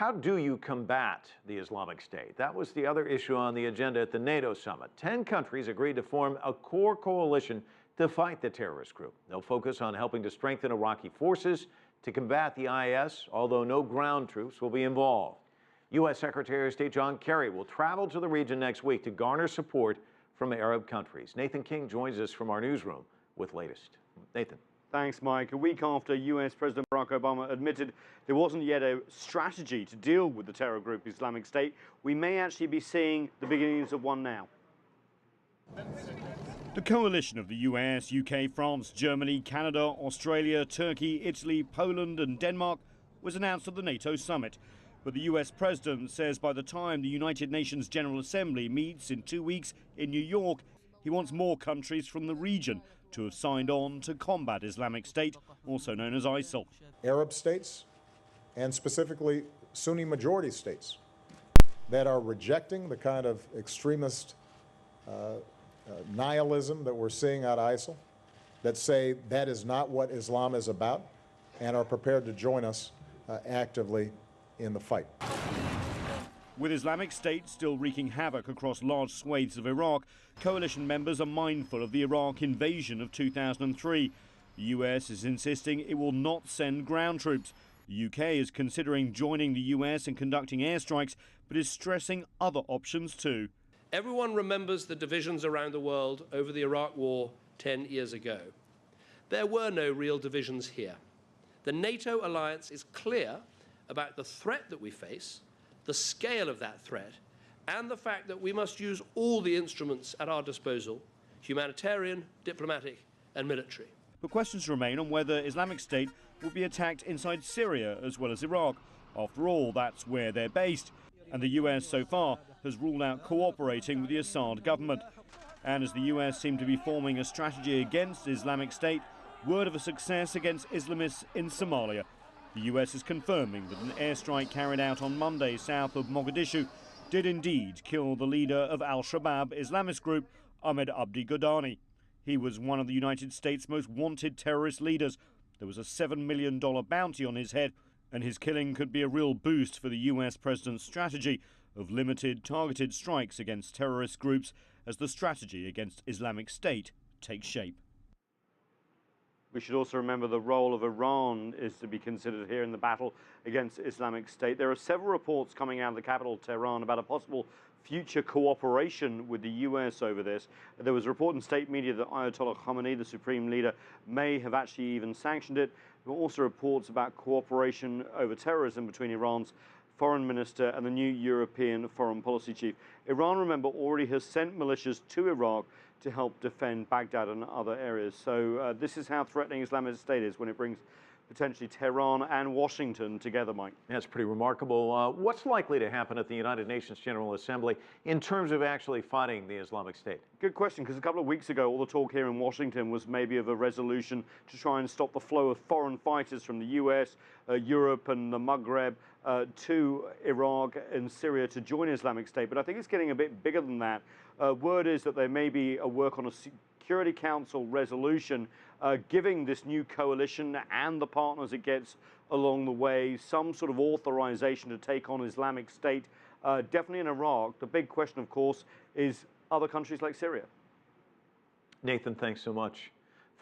How do you combat the Islamic State? That was the other issue on the agenda at the NATO summit. 10 countries agreed to form a core coalition to fight the terrorist group. They'll focus on helping to strengthen Iraqi forces to combat the IS, although no ground troops will be involved. U.S. Secretary of State John Kerry will travel to the region next week to garner support from Arab countries. Nathan King joins us from our newsroom with latest. Nathan. Thanks, Mike. A week after U.S. President Barack Obama admitted there wasn't yet a strategy to deal with the terror group Islamic State, we may actually be seeing the beginnings of one now. The coalition of the US, UK, France, Germany, Canada, Australia, Turkey, Italy, Poland and Denmark was announced at the NATO summit. But the US president says by the time the United Nations General Assembly meets in 2 weeks in New York, he wants more countries from the region to have signed on to combat Islamic State, also known as ISIL. Arab states, and specifically Sunni majority states, that are rejecting the kind of extremist nihilism that we're seeing out of ISIL, that say that is not what Islam is about, and are prepared to join us actively in the fight. With Islamic State still wreaking havoc across large swathes of Iraq, coalition members are mindful of the Iraq invasion of 2003. The US is insisting it will not send ground troops. The UK is considering joining the US in conducting airstrikes, but is stressing other options too. Everyone remembers the divisions around the world over the Iraq War 10 years ago. There were no real divisions here. The NATO alliance is clear about the threat that we face, the scale of that threat, and the fact that we must use all the instruments at our disposal, humanitarian, diplomatic and military. But questions remain on whether Islamic State will be attacked inside Syria as well as Iraq. After all, that's where they're based. And the US so far has ruled out cooperating with the Assad government. And as the US seem to be forming a strategy against Islamic State, word of a success against Islamists in Somalia. The US is confirming that an airstrike carried out on Monday south of Mogadishu did indeed kill the leader of al-Shabaab Islamist group, Ahmed Abdi Godani. He was one of the United States' most wanted terrorist leaders. There was a $7 million bounty on his head, and his killing could be a real boost for the US president's strategy of limited, targeted strikes against terrorist groups as the strategy against Islamic State takes shape. We should also remember the role of Iran is to be considered here in the battle against Islamic State. There are several reports coming out of the capital, Tehran, about a possible future cooperation with the US over this. There was a report in state media that Ayatollah Khamenei, the supreme leader, may have actually even sanctioned it. There were also reports about cooperation over terrorism between Iran's foreign minister and the new European foreign policy chief. Iran, remember, already has sent militias to Iraq to help defend Baghdad and other areas. So this is how threatening Islamic State is when it brings potentially Tehran and Washington together, Mike. That's pretty remarkable. What's likely to happen at the United Nations General Assembly in terms of actually fighting the Islamic State? Good question, because a couple of weeks ago, all the talk here in Washington was maybe of a resolution to try and stop the flow of foreign fighters from the US, Europe and the Maghreb to Iraq and Syria to join Islamic State. But I think it's getting a bit bigger than that. Word is that there may be a work on a Security Council resolution giving this new coalition and the partners it gets along the way some sort of authorization to take on Islamic State, definitely in Iraq. The big question, of course, is other countries like Syria. Nathan, thanks so much.